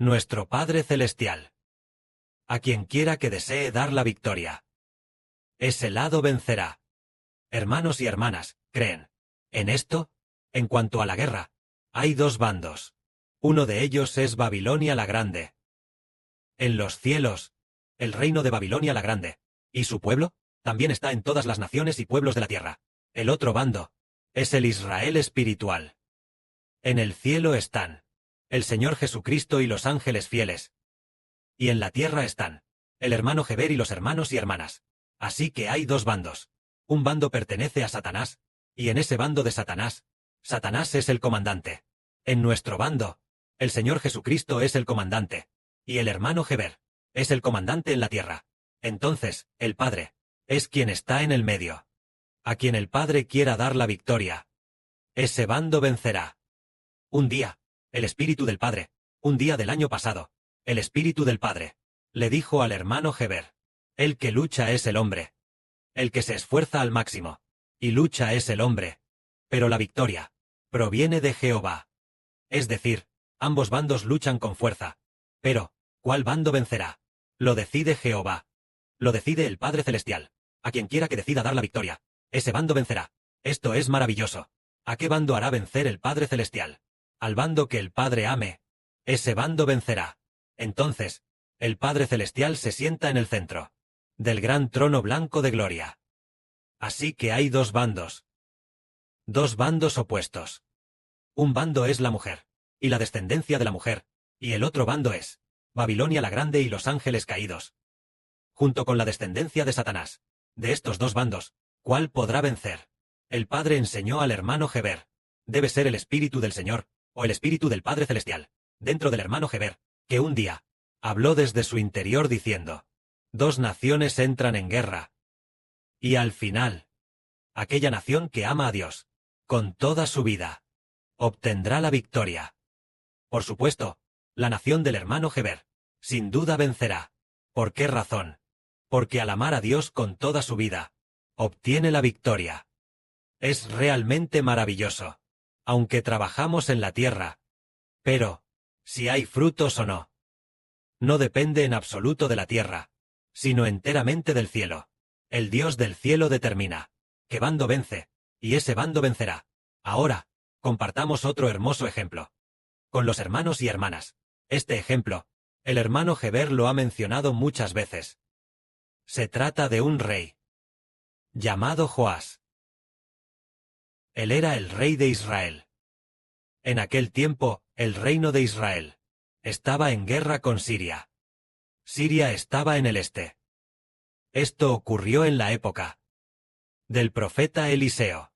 nuestro Padre Celestial. A quien quiera que desee dar la victoria. Ese lado vencerá. Hermanos y hermanas, ¿creen en esto? En cuanto a la guerra, hay dos bandos. Uno de ellos es Babilonia la Grande. En los cielos, el reino de Babilonia la Grande, y su pueblo, también está en todas las naciones y pueblos de la tierra. El otro bando es el Israel espiritual. En el cielo están el Señor Jesucristo y los ángeles fieles. Y en la tierra están el hermano Heber y los hermanos y hermanas. Así que hay dos bandos. Un bando pertenece a Satanás, y en ese bando de Satanás, Satanás es el comandante. En nuestro bando, el Señor Jesucristo es el comandante, y el hermano Heber es el comandante en la tierra. Entonces, el Padre es quien está en el medio. A quien el Padre quiera dar la victoria, ese bando vencerá. Un día, el Espíritu del Padre, un día del año pasado, el Espíritu del Padre le dijo al hermano Heber: el que lucha es el hombre. El que se esfuerza al máximo y lucha es el hombre. Pero la victoria proviene de Jehová. Es decir, ambos bandos luchan con fuerza. Pero, ¿cuál bando vencerá? Lo decide Jehová. Lo decide el Padre Celestial. A quien quiera que decida dar la victoria, ese bando vencerá. Esto es maravilloso. ¿A qué bando hará vencer el Padre Celestial? Al bando que el Padre ame. Ese bando vencerá. Entonces, el Padre Celestial se sienta en el centro del gran trono blanco de gloria. Así que hay dos bandos. Dos bandos opuestos. Un bando es la mujer, y la descendencia de la mujer, y el otro bando es Babilonia la Grande y los ángeles caídos. Junto con la descendencia de Satanás. De estos dos bandos, ¿cuál podrá vencer? El Padre enseñó al hermano Heber. Debe ser el Espíritu del Señor, o el Espíritu del Padre Celestial, dentro del hermano Heber, que un día habló desde su interior diciendo: dos naciones entran en guerra. Y al final, aquella nación que ama a Dios con toda su vida obtendrá la victoria. Por supuesto, la nación del hermano Heber sin duda vencerá. ¿Por qué razón? Porque al amar a Dios con toda su vida, obtiene la victoria. Es realmente maravilloso. Aunque trabajamos en la tierra. Pero, si hay frutos o no, no depende en absoluto de la tierra, sino enteramente del cielo. El Dios del cielo determina qué bando vence, y ese bando vencerá. Ahora, compartamos otro hermoso ejemplo con los hermanos y hermanas. Este ejemplo, el hermano Heber lo ha mencionado muchas veces. Se trata de un rey llamado Joás. Él era el rey de Israel. En aquel tiempo, el reino de Israel estaba en guerra con Siria. Siria estaba en el este. Esto ocurrió en la época del profeta Eliseo.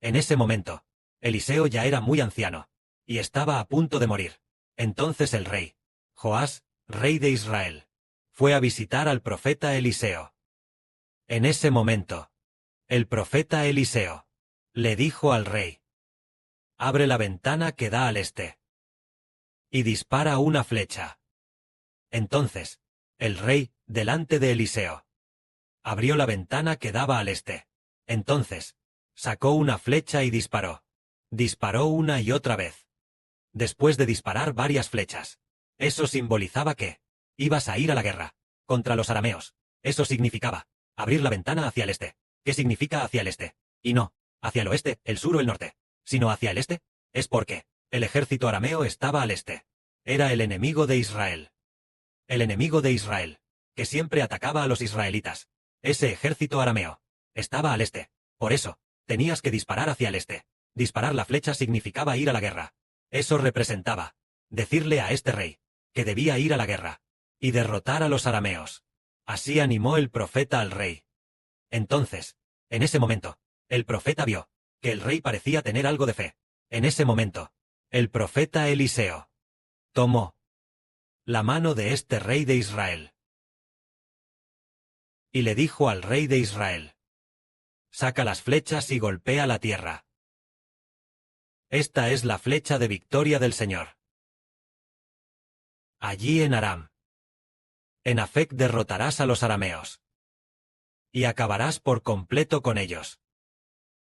En ese momento, Eliseo ya era muy anciano, y estaba a punto de morir. Entonces el rey, Joás, rey de Israel, fue a visitar al profeta Eliseo. En ese momento, el profeta Eliseo le dijo al rey: abre la ventana que da al este y dispara una flecha. Entonces, el rey, delante de Eliseo, abrió la ventana que daba al este. Entonces, sacó una flecha y disparó. Disparó una y otra vez. Después de disparar varias flechas. Eso simbolizaba que ibas a ir a la guerra contra los arameos. Eso significaba abrir la ventana hacia el este. ¿Qué significa hacia el este? Y no hacia el oeste, el sur o el norte, sino hacia el este. Es porque el ejército arameo estaba al este. Era el enemigo de Israel. El enemigo de Israel, que siempre atacaba a los israelitas. Ese ejército arameo estaba al este. Por eso, tenías que disparar hacia el este. Disparar la flecha significaba ir a la guerra. Eso representaba decirle a este rey que debía ir a la guerra y derrotar a los arameos. Así animó el profeta al rey. Entonces, en ese momento, el profeta vio que el rey parecía tener algo de fe. En ese momento, el profeta Eliseo tomó la mano de este rey de Israel y le dijo al rey de Israel: saca las flechas y golpea la tierra. Esta es la flecha de victoria del Señor. Allí en Aram. En Afec derrotarás a los arameos. Y acabarás por completo con ellos.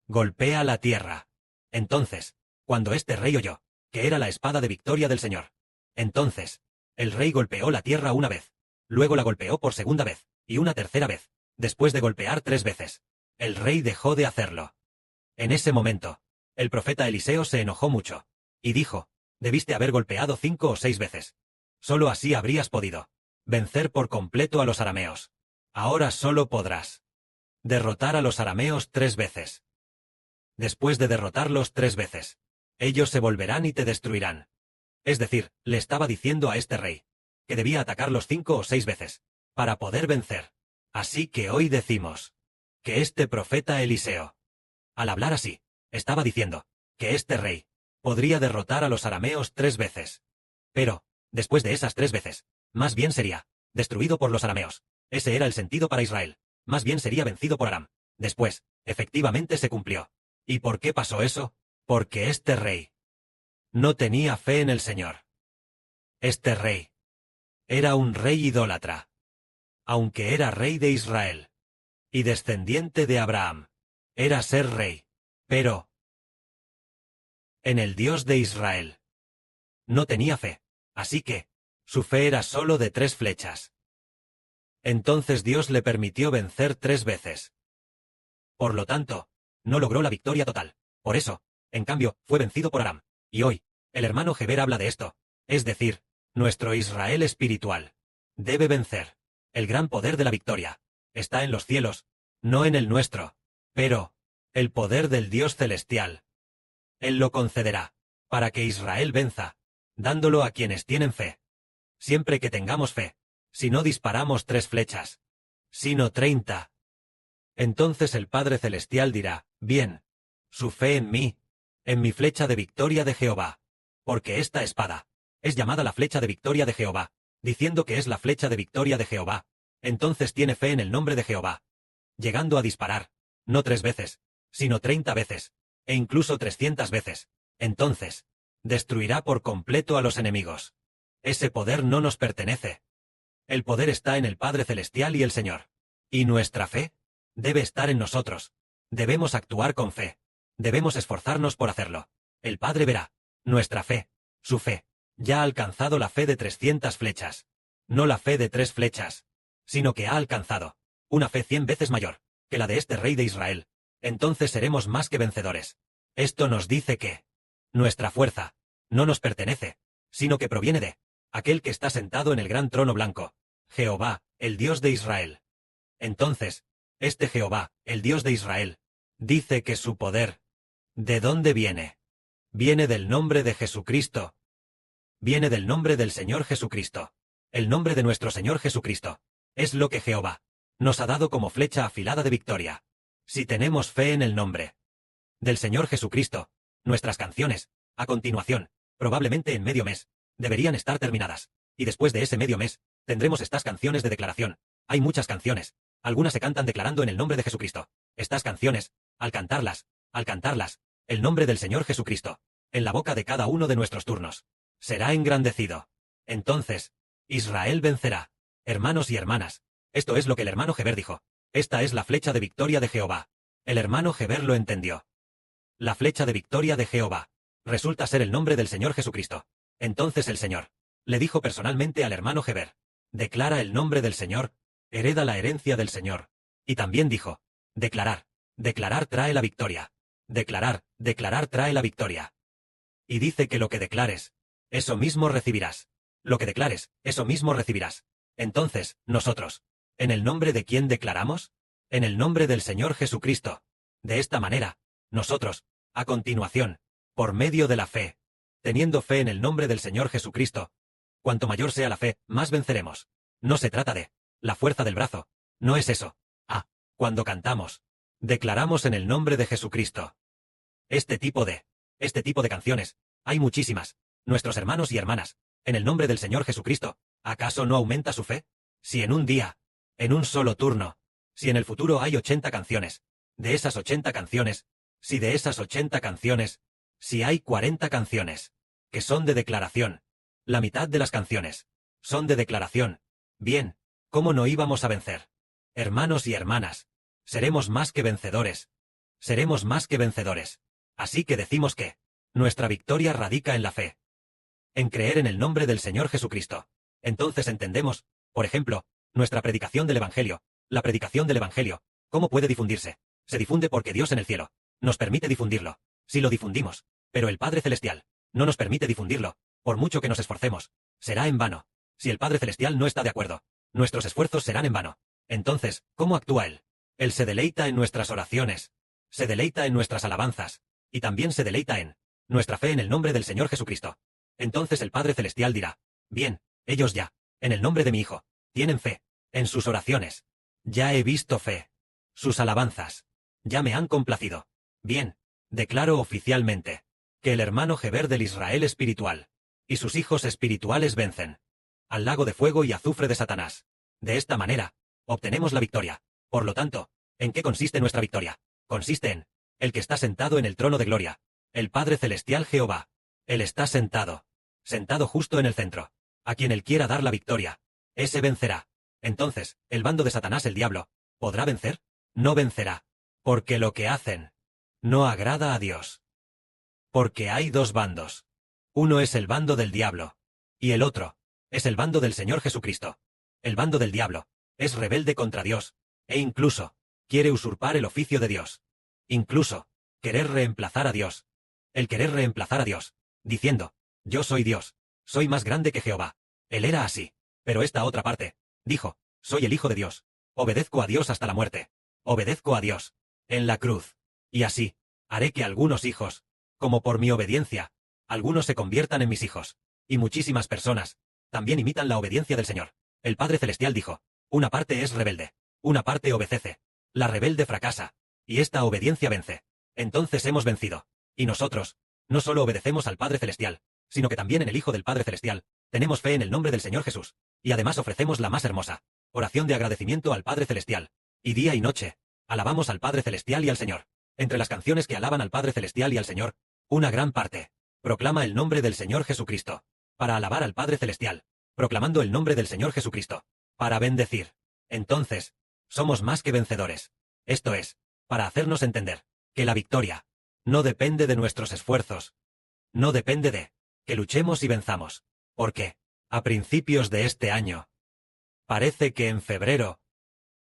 Golpea la tierra. Entonces, cuando este rey oyó que era la espada de victoria del Señor, entonces, El rey golpeó la tierra una vez. Luego la golpeó por segunda vez, y una tercera vez. Después de golpear 3 veces, el rey dejó de hacerlo. En ese momento, el profeta Eliseo se enojó mucho, y dijo, debiste haber golpeado 5 o 6 veces. Solo así habrías podido vencer por completo a los arameos. Ahora solo podrás derrotar a los arameos 3 veces. Después de derrotarlos 3 veces, ellos se volverán y te destruirán. Es decir, le estaba diciendo a este rey, que debía atacarlos 5 o 6 veces, para poder vencer. Así que hoy decimos, que este profeta Eliseo, al hablar así, estaba diciendo, que este rey, podría derrotar a los arameos 3 veces. Pero, después de esas 3 veces, más bien sería destruido por los arameos. Ese era el sentido para Israel. Más bien sería vencido por Aram. Después, efectivamente se cumplió. ¿Y por qué pasó eso? Porque este rey no tenía fe en el Señor. Este rey era un rey idólatra. Aunque era rey de Israel y descendiente de Abraham, era ser rey. Pero en el Dios de Israel no tenía fe. Así que su fe era solo de 3 flechas. Entonces Dios le permitió vencer 3 veces. Por lo tanto, no logró la victoria total. Por eso, en cambio, fue vencido por Aram. Y hoy, el hermano Heber habla de esto. Es decir, nuestro Israel espiritual debe vencer. El gran poder de la victoria está en los cielos, no en el nuestro. Pero, el poder del Dios celestial, Él lo concederá, para que Israel venza, dándolo a quienes tienen fe. Siempre que tengamos fe, si no disparamos 3 flechas, sino 30. Entonces el Padre Celestial dirá, bien, su fe en mi flecha de victoria de Jehová. Porque esta espada es llamada la flecha de victoria de Jehová, diciendo que es la flecha de victoria de Jehová. Entonces tiene fe en el nombre de Jehová, llegando a disparar, no 3 veces, sino 30 veces, e incluso 300 veces. Entonces, destruirá por completo a los enemigos. Ese poder no nos pertenece. El poder está en el Padre Celestial y el Señor. Y nuestra fe debe estar en nosotros. Debemos actuar con fe. Debemos esforzarnos por hacerlo. El Padre verá nuestra fe, su fe, ya ha alcanzado la fe de 300 flechas. No la fe de 3 flechas, sino que ha alcanzado una fe 100 veces mayor que la de este rey de Israel. Entonces seremos más que vencedores. Esto nos dice que nuestra fuerza no nos pertenece, sino que proviene de aquel que está sentado en el gran trono blanco, Jehová, el Dios de Israel. Entonces, este Jehová, el Dios de Israel, dice que su poder, ¿de dónde viene? Viene del nombre de Jesucristo. Viene del nombre del Señor Jesucristo. El nombre de nuestro Señor Jesucristo es lo que Jehová nos ha dado como flecha afilada de victoria. Si tenemos fe en el nombre del Señor Jesucristo, nuestras canciones, a continuación, probablemente en medio mes, deberían estar terminadas. Y después de ese medio mes, tendremos estas canciones de declaración. Hay muchas canciones. Algunas se cantan declarando en el nombre de Jesucristo. Estas canciones, al cantarlas, el nombre del Señor Jesucristo, en la boca de cada uno de nuestros turnos, será engrandecido. Entonces, Israel vencerá. Hermanos y hermanas, esto es lo que el hermano Heber dijo. Esta es la flecha de victoria de Jehová. El hermano Heber lo entendió. La flecha de victoria de Jehová resulta ser el nombre del Señor Jesucristo. Entonces el Señor le dijo personalmente al hermano Heber, declara el nombre del Señor, hereda la herencia del Señor. Y también dijo, declarar trae la victoria. Declarar trae la victoria. Y dice que lo que declares, eso mismo recibirás. Lo que declares, eso mismo recibirás. Entonces, nosotros, ¿en el nombre de quién declaramos? En el nombre del Señor Jesucristo. De esta manera, nosotros, a continuación, por medio de la fe, teniendo fe en el nombre del Señor Jesucristo, cuanto mayor sea la fe, más venceremos. No se trata de la fuerza del brazo. No es eso. Cuando cantamos, declaramos en el nombre de Jesucristo. Este tipo de canciones, hay muchísimas. Nuestros hermanos y hermanas, en el nombre del Señor Jesucristo, ¿acaso no aumenta su fe? Si en un día, en un solo turno, si en el futuro hay 80 canciones, de esas 80 canciones, si de esas 80 canciones, si hay 40 canciones, que son de declaración, la mitad de las canciones son de declaración, bien, ¿cómo no íbamos a vencer? Hermanos y hermanas, seremos más que vencedores. Seremos más que vencedores. Así que decimos que nuestra victoria radica en la fe. En creer en el nombre del Señor Jesucristo. Entonces entendemos, por ejemplo, nuestra predicación del Evangelio. La predicación del Evangelio, ¿cómo puede difundirse? Se difunde porque Dios en el cielo nos permite difundirlo. Si lo difundimos, pero el Padre Celestial no nos permite difundirlo, por mucho que nos esforcemos, será en vano. Si el Padre Celestial no está de acuerdo, nuestros esfuerzos serán en vano. Entonces, ¿cómo actúa Él? Él se deleita en nuestras oraciones, se deleita en nuestras alabanzas, y también se deleita en nuestra fe en el nombre del Señor Jesucristo. Entonces el Padre Celestial dirá, bien, ellos ya, en el nombre de mi Hijo, tienen fe, en sus oraciones. Ya he visto fe. Sus alabanzas. Ya me han complacido. Bien, declaro oficialmente que el hermano Heber del Israel espiritual y sus hijos espirituales vencen al lago de fuego y azufre de Satanás. De esta manera, obtenemos la victoria. Por lo tanto, ¿en qué consiste nuestra victoria? Consiste en el que está sentado en el trono de gloria, el Padre Celestial Jehová. Él está sentado justo en el centro. A quien Él quiera dar la victoria, ese vencerá. Entonces, ¿el bando de Satanás, el diablo, podrá vencer? No vencerá. Porque lo que hacen no agrada a Dios. Porque hay dos bandos. Uno es el bando del diablo, y el otro es el bando del Señor Jesucristo. El bando del diablo es rebelde contra Dios, e incluso quiere usurpar el oficio de Dios. Incluso querer reemplazar a Dios. El querer reemplazar a Dios, diciendo, yo soy Dios, soy más grande que Jehová. Él era así, pero esta otra parte, dijo, soy el Hijo de Dios, obedezco a Dios hasta la muerte, obedezco a Dios, en la cruz, y así, haré que algunos hijos, como por mi obediencia, algunos se conviertan en mis hijos, y muchísimas personas, también imitan la obediencia del Señor. El Padre Celestial dijo, una parte es rebelde, una parte obedece, la rebelde fracasa, y esta obediencia vence. Entonces hemos vencido, y nosotros, no solo obedecemos al Padre Celestial, sino que también en el Hijo del Padre Celestial, tenemos fe en el nombre del Señor Jesús, y además ofrecemos la más hermosa oración de agradecimiento al Padre Celestial, y día y noche, alabamos al Padre Celestial y al Señor. Entre las canciones que alaban al Padre Celestial y al Señor, una gran parte proclama el nombre del Señor Jesucristo, para alabar al Padre Celestial, proclamando el nombre del Señor Jesucristo, para bendecir. Entonces, somos más que vencedores. Esto es, para hacernos entender que la victoria no depende de nuestros esfuerzos, no depende de que luchemos y venzamos, porque, a principios de este año, parece que en febrero,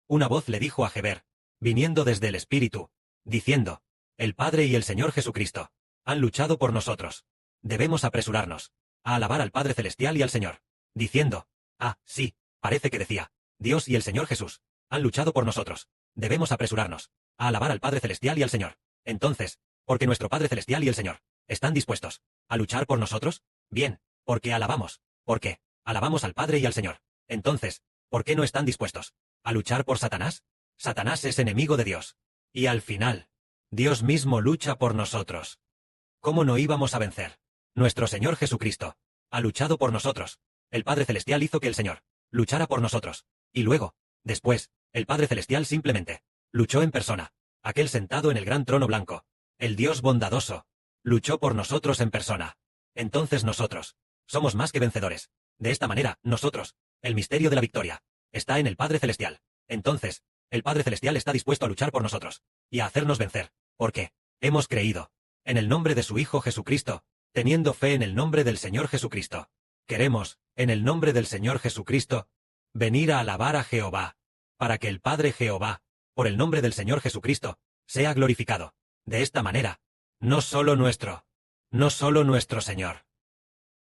una voz le dijo a Heber, viniendo desde el Espíritu, diciendo, el Padre y el Señor Jesucristo han luchado por nosotros. Debemos apresurarnos a alabar al Padre Celestial y al Señor, diciendo, sí, parece que decía, Dios y el Señor Jesús han luchado por nosotros. Debemos apresurarnos a alabar al Padre Celestial y al Señor. Entonces, porque nuestro Padre Celestial y el Señor están dispuestos a luchar por nosotros, bien, porque alabamos, porque alabamos al Padre y al Señor. Entonces, ¿por qué no están dispuestos a luchar por Satanás? Satanás es enemigo de Dios. Y al final, Dios mismo lucha por nosotros. ¿Cómo no íbamos a vencer? Nuestro Señor Jesucristo ha luchado por nosotros. El Padre Celestial hizo que el Señor luchara por nosotros. Y luego, después, el Padre Celestial simplemente luchó en persona. Aquel sentado en el gran trono blanco, el Dios bondadoso, luchó por nosotros en persona. Entonces nosotros somos más que vencedores. De esta manera, nosotros, el misterio de la victoria, está en el Padre Celestial. Entonces, el Padre Celestial está dispuesto a luchar por nosotros y a hacernos vencer, porque hemos creído en el nombre de su Hijo Jesucristo, teniendo fe en el nombre del Señor Jesucristo. Queremos, en el nombre del Señor Jesucristo, venir a alabar a Jehová, para que el Padre Jehová, por el nombre del Señor Jesucristo, sea glorificado. De esta manera, no solo nuestro Señor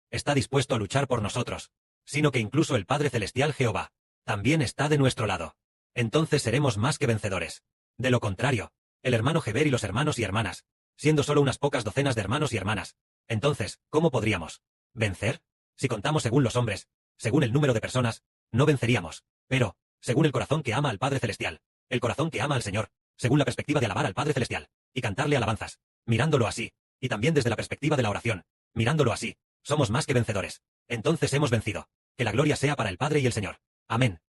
está dispuesto a luchar por nosotros, sino que incluso el Padre Celestial Jehová también está de nuestro lado. Entonces seremos más que vencedores. De lo contrario, el hermano Heber y los hermanos y hermanas, siendo solo unas pocas docenas de hermanos y hermanas, entonces, ¿cómo podríamos vencer? Si contamos según los hombres, según el número de personas, no venceríamos, pero, según el corazón que ama al Padre Celestial, el corazón que ama al Señor, según la perspectiva de alabar al Padre Celestial, y cantarle alabanzas, mirándolo así, y también desde la perspectiva de la oración, mirándolo así, somos más que vencedores. Entonces hemos vencido. Que la gloria sea para el Padre y el Señor. Amén.